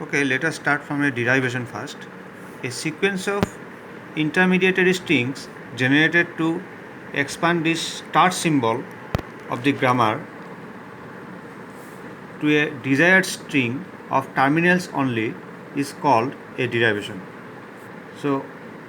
Okay, let us start from a derivation first. A sequence of intermediary strings generated to expand this start symbol of the grammar to a desired string of terminals only is called a derivation. So,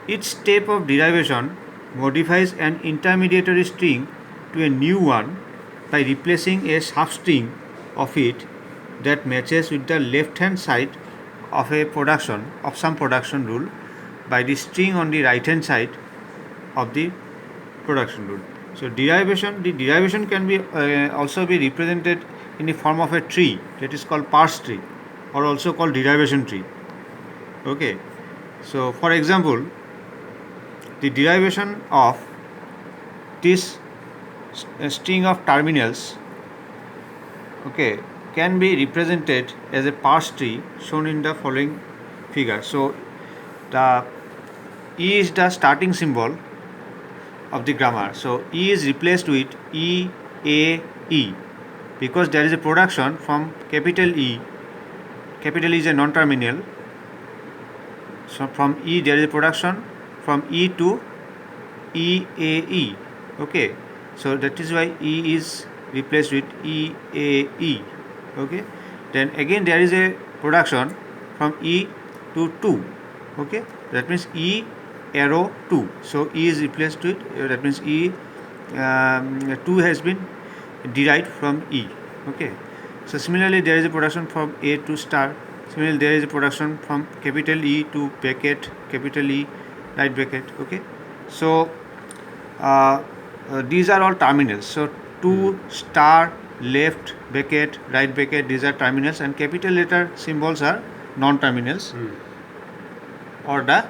each step of derivation modifies an intermediary string to a new one by replacing a substring of it that matches with the left hand side of a production of some production rule by the string on the right hand side of the production rule. So the derivation can be also be represented in the form of a tree, that is called parse tree, or also called derivation tree. Okay, so for example, the derivation of this string of terminals, okay, can be represented as a parse tree shown in the following figure. So the E is the starting symbol of the grammar. So E is replaced with E, A, E, because there is a production from capital E. Capital E is a non-terminal. So from E there is a production from E to E, A, E. Okay. So that is why E is replaced with E, A, E. Okay. Then again there is a production from E to 2. Okay. That means E arrow 2. So E is replaced with, that means E 2 has been derived from E. Okay. So similarly there is a production from A to star. Similarly there is a production from capital E to bracket, capital E, right bracket. Okay. So these are all terminals. So 2 star, left bracket, right bracket, these are terminals, and capital letter symbols are non-terminals or the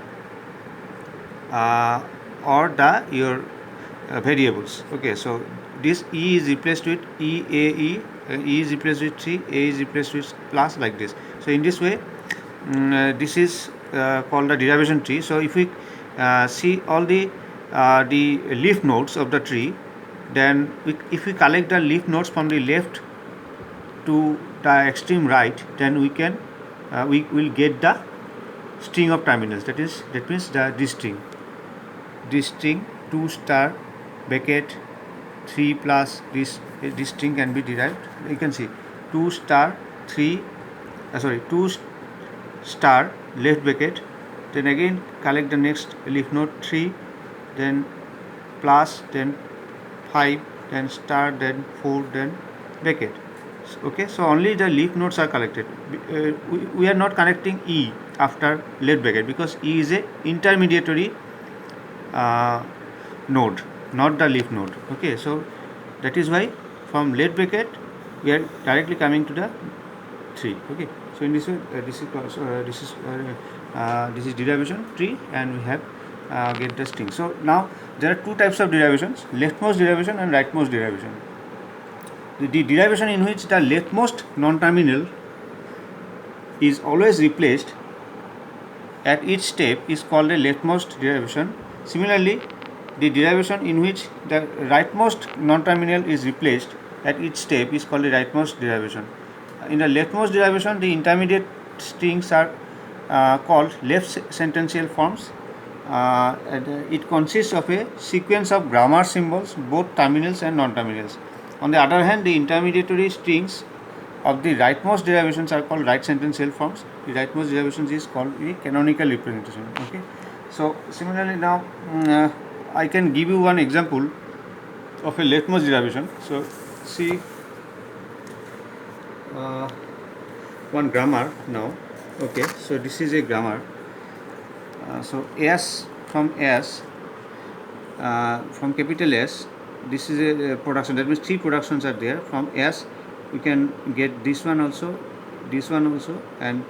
your variables. Okay, so this E is replaced with E, A, E, E is replaced with 3, A is replaced with plus, like this. So in this way, this is called the derivation tree. So if we see all the leaf nodes of the tree, then if we collect the leaf nodes from the left to the extreme right, then we can we will get the string of terminals. That means this string 2 star bracket 3 plus this string can be derived. You can see 2 star 3 2 star left bracket, then again collect the next leaf node 3, then plus, then 5, then star, then 4, then bracket. Okay, so only the leaf nodes are collected. We are not connecting E after left bracket because E is a intermediary node, not the leaf node. Okay, so that is why from left bracket we are directly coming to the 3. Okay, so in this way this is derivation tree, and we have get the string. So now there are two types of derivations: leftmost derivation and rightmost derivation. The derivation in which the leftmost non-terminal is always replaced at each step is called a leftmost derivation. Similarly, the derivation in which the rightmost non-terminal is replaced at each step is called a rightmost derivation. In the leftmost derivation, the intermediate strings are called left sentential forms. It consists of a sequence of grammar symbols, both terminals and non-terminals. On the other hand, the intermediary strings of the rightmost derivations are called right sentential forms. The rightmost derivations is called the canonical representation. Okay. So similarly, now I can give you one example of a leftmost derivation. So see one grammar now. Okay. So this is a grammar. So S from capital S, this is a production. That means 3 productions are there. From S we can get this one also, and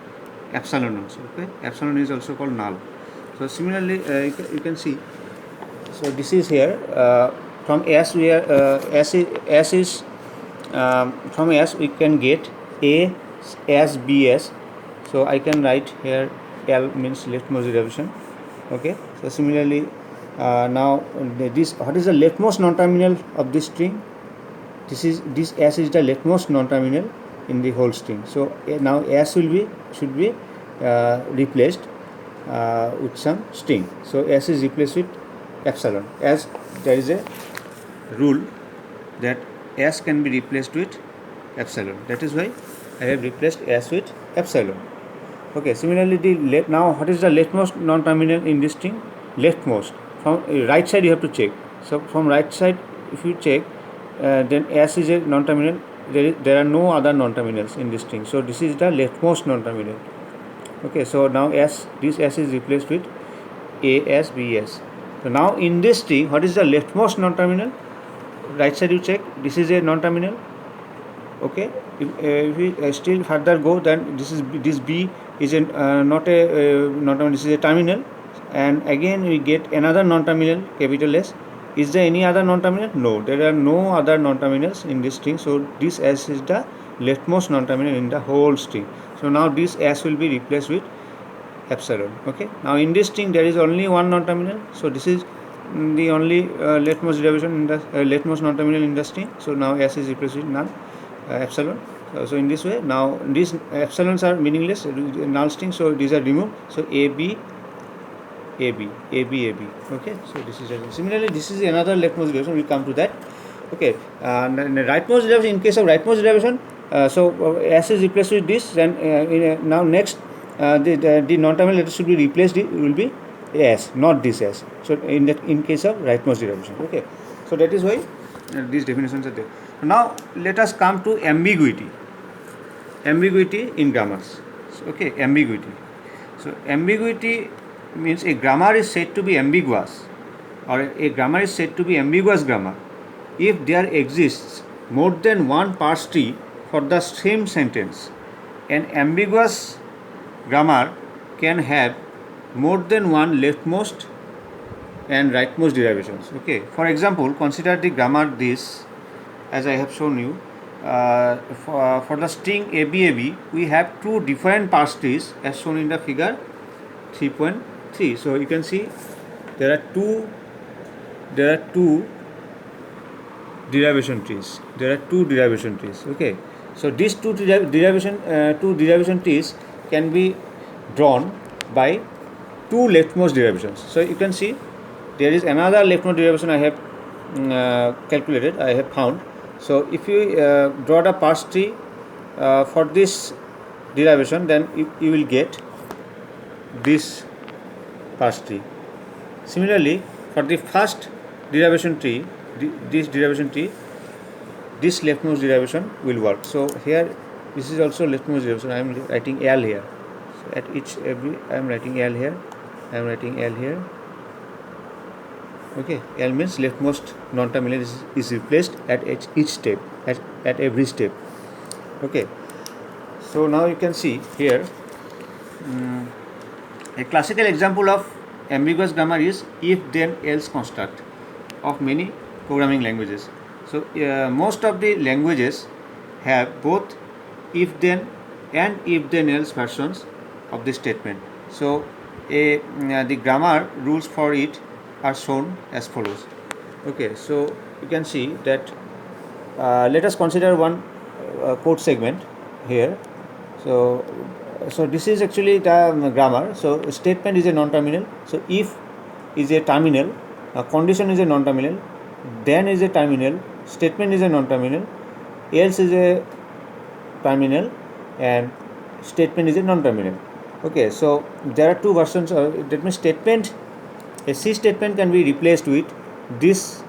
epsilon also. Okay, epsilon is also called null. So similarly, you can see. So this is here from S we are S is from S we can get A, S, B, S. So I can write here L means leftmost derivation. Okay. So similarly, now this, what is the leftmost non-terminal of this string? This S is the leftmost non-terminal. in the whole string. So now s should be replaced with some string. So s is replaced with epsilon, as there is a rule that s can be replaced with epsilon. That is why I have replaced s with epsilon. Okay, similarly now what is the leftmost non-terminal in this string? Leftmost. From right side you have to check. So from right side if you check, then s is a non-terminal. There are no other non-terminals in this string. So this is the leftmost non-terminal. Okay, so now this s is replaced with as, bs. So now in this string, what is the leftmost non-terminal? Right side you check, this is a non-terminal. Okay, if we still further go, then this b is not a non-terminal, this is a terminal, and again we get another non-terminal, capital S. Is there any other non-terminal? No, there are no other non-terminals in this string. So this s is the leftmost non-terminal in the whole string. So now this s will be replaced with epsilon. Okay, now in this string there is only one non-terminal. So this is the only leftmost derivation in the leftmost non-terminal in the string. So now s is replaced with null epsilon. So in this way, now these epsilons are meaningless, null string. So these are removed. So AB, AB, AB, AB. Okay, so this is similarly this is another leftmost derivation. We will come to that. Okay, and rightmost derivation. In case of rightmost derivation, so s is replaced with this. Then now next the non-terminal letter should be replaced. It will be s, not this s. So in case of rightmost derivation. Okay, so that is why these definitions are there. Now let us come to ambiguity. Ambiguity in grammars. So, okay, ambiguity. So ambiguity means a grammar is said to be ambiguous, or a grammar is said to be ambiguous grammar if there exists more than one parse tree for the same sentence. An ambiguous grammar can have more than one leftmost and rightmost derivations. Okay, for example, consider the grammar this, as I have shown you. For the string ABAB, we have two different parse trees as shown in the figure 3.3. So you can see there are two derivation trees. Okay, so these two derivation trees can be drawn by two leftmost derivations. So you can see there is another leftmost derivation I have calculated, I have found. So if you draw the parse tree for this derivation, then you will get this parse tree. Similarly, for the first derivation tree, this leftmost derivation will work. So here this is also leftmost derivation. I am writing L here. So at I am writing L here. I am writing L here. Okay, L means leftmost non-terminal is replaced at each step, at every step. Okay, so now you can see here a classical example of ambiguous grammar is if then else construct of many programming languages. So most of the languages have both if then and if then else versions of the statement. So the grammar rules for it are shown as follows. Okay, so you can see that let us consider one code segment here. So this is actually the grammar. So statement is a non-terminal. So if is a terminal, condition is a non-terminal, then is a terminal, statement is a non-terminal, else is a terminal, and statement is a non-terminal. Okay, so there are two versions. That means statement, a C statement can be replaced with this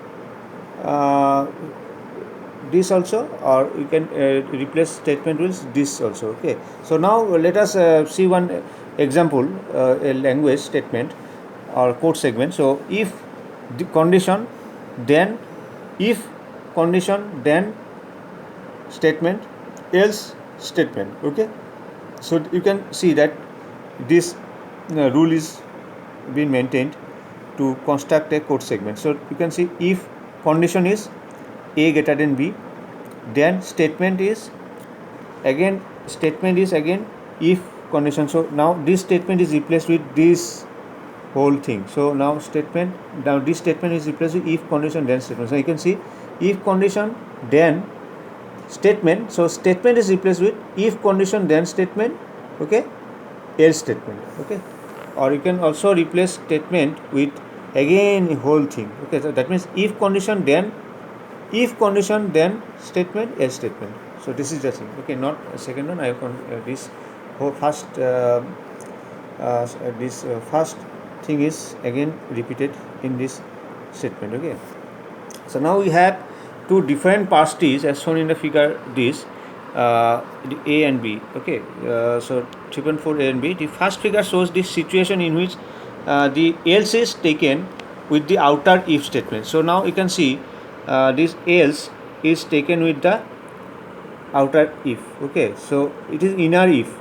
this also, or you can replace statement with this also. Okay, so now let us see one example, a language statement or code segment. So if the condition, then if condition, then statement, else statement. Okay, so you can see that this rule is being maintained to construct a code segment. So you can see if condition is A greater than B, then statement is again if condition. So now this statement is replaced with this whole thing. So now this statement is replaced with if condition then statement. So you can see if condition then statement. So statement is replaced with if condition then statement, okay, else statement, okay, or you can also replace statement with again whole thing, okay. So that means if condition then statement, else statement. So this is the thing, okay. Not a second one. I have this whole first first thing is again repeated in this statement, okay. So now we have two different parse trees as shown in the figure this the A and B, okay. So 3.4 A and B. The first figure shows this situation in which the else is taken with the outer if statement. So now you can see this else is taken with the outer if, okay. So it is inner if,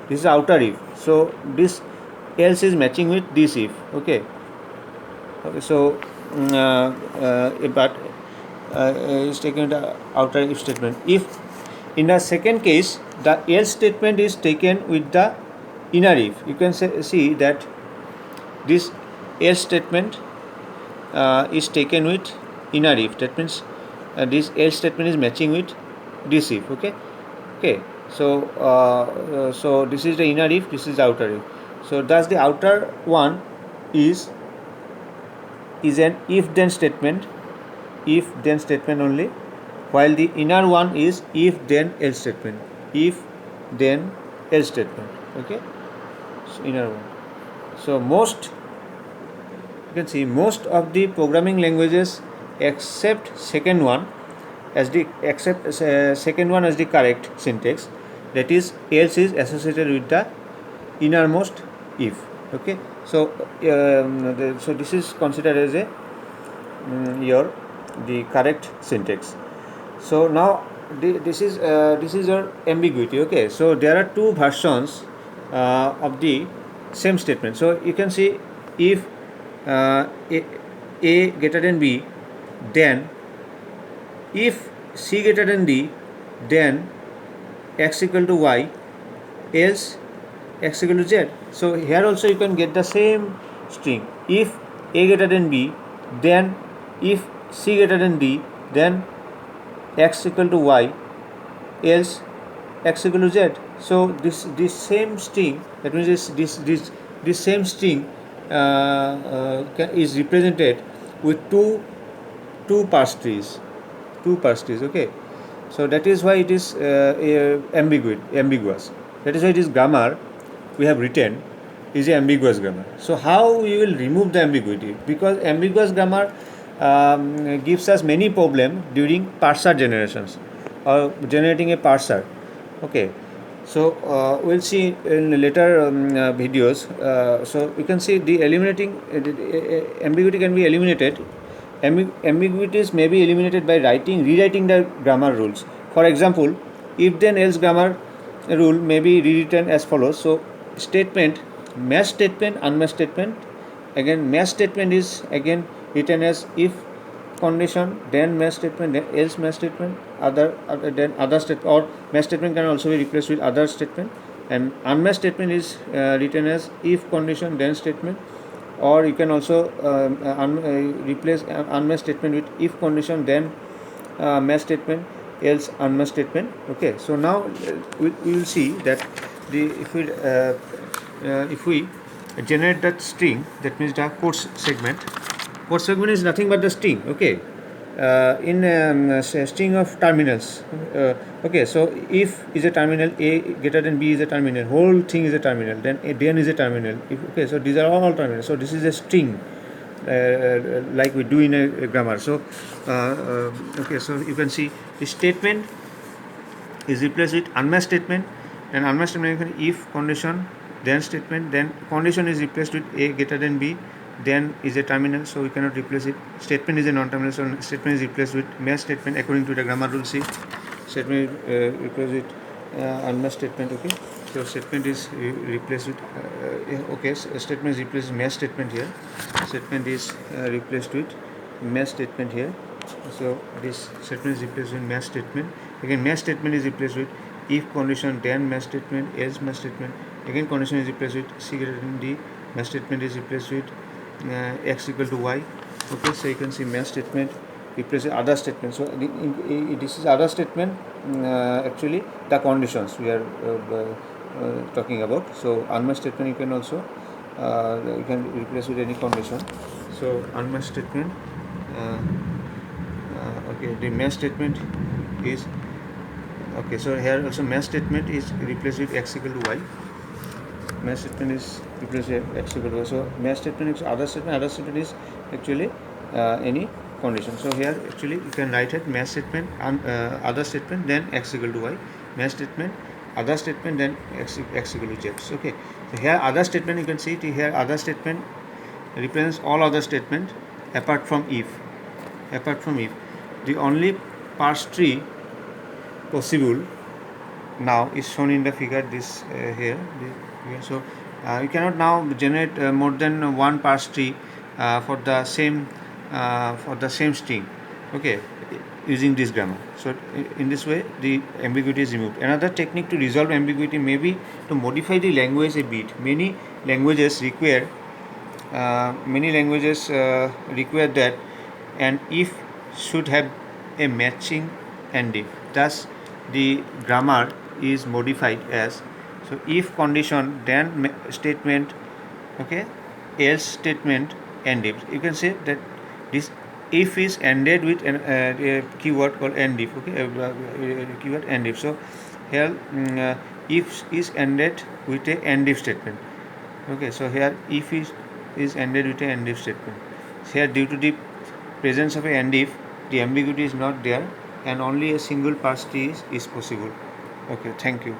this is outer if. So this else is matching with this if, okay. Okay, so but is taken the outer if statement. If in the second case the else statement is taken with the inner if, you can see that this else statement is taken with inner if. That means this else statement is matching with this if, okay. So so this is the inner if, this is the outer if. So thus the outer one is an if then statement only, while the inner one is if then else statement, okay. So inner one. So most, you can see most of the programming languages accept second one as the correct syntax, that is else is associated with the innermost if, okay. So so this is considered as a the correct syntax. So now this is your ambiguity, okay. So there are two versions of the same statement. So you can see if a greater than b, then if c greater than d, then x equal to y, else x equal to z. So here also you can get the same string. If a greater than b, then if c greater than d, then x equal to y, else x equal to z. So this same string, that means this same string is represented with two parse trees, okay. So that is why it is ambiguous. That is why it is grammar we have written is a ambiguous grammar. So how we will remove the ambiguity? Because ambiguous grammar gives us many problems during parser generations or generating a parser, okay. So we'll see in later videos. So you can see the eliminating ambiguity can be eliminated. Ambiguities may be eliminated by rewriting the grammar rules. For example, if then else grammar rule may be rewritten as follows. So statement, match statement, unmatched statement. Again, match statement is again written as if condition, then match statement, then else match statement, then other statement, or match statement can also be replaced with other statement. And unmatched statement is written as if condition, then statement, or you can also replace unmatched statement with if condition, then match statement, else unmatched statement, okay. So now we will see that if we generate that string, that means the code segment is nothing but the string, okay. In string of terminals, okay. So if is a terminal, a greater than b is a terminal, whole thing is a terminal, then is a terminal, okay. So these are all terminals. So this is a string like we do in a grammar. So okay, so you can see the statement is replaced with unmatched statement, and unmatched statement if condition, then statement, then condition is replaced with a greater than b, then is a terminal, so we cannot replace it. Statement is a non-terminal, so statement is replaced with match statement according to the grammar rule. C statement replaced with unmatched statement, okay. So statement is replaced with okay, so statement is replaced with match statement here. Statement is replaced with match statement here. So this statement is replaced with match statement. Again, match statement is replaced with if condition, then match statement, else match statement. Again, condition is replaced with c greater than d. Match statement is replaced with x equal to y, okay. So you can see match statement replace with other statement. So this is other statement, actually the conditions we are talking about. So unmatched statement you can also you can replace with any condition. So unmatched statement, okay, the match statement is, okay, so here also match statement is replaced with x equal to y. Match statement is replaced with x equal to y. So match statement is other statement. Other statement is actually any condition. So here actually you can write it match statement and other statement, then x equal to y. Match statement, other statement, then x equal to z. Okay. So here other statement, you can see it here, other statement represents all other statements apart from if. Apart from if, the only parse tree possible now is shown in the figure this here. So you cannot now generate more than one parse tree for the same string, okay, using this grammar. So in this way the ambiguity is removed. Another technique to resolve ambiguity may be to modify the language a bit. Many languages require that an if should have a matching and if. Thus the grammar is modified as, so if condition then statement, okay, else statement and if. You can say that this if is ended with a keyword called end if, okay, keyword end if. So here if is ended with a end if statement, okay. So here if is ended with a end if statement. Here due to the presence of a end if, the ambiguity is not there and only a single parse tree is possible. Okay, thank you.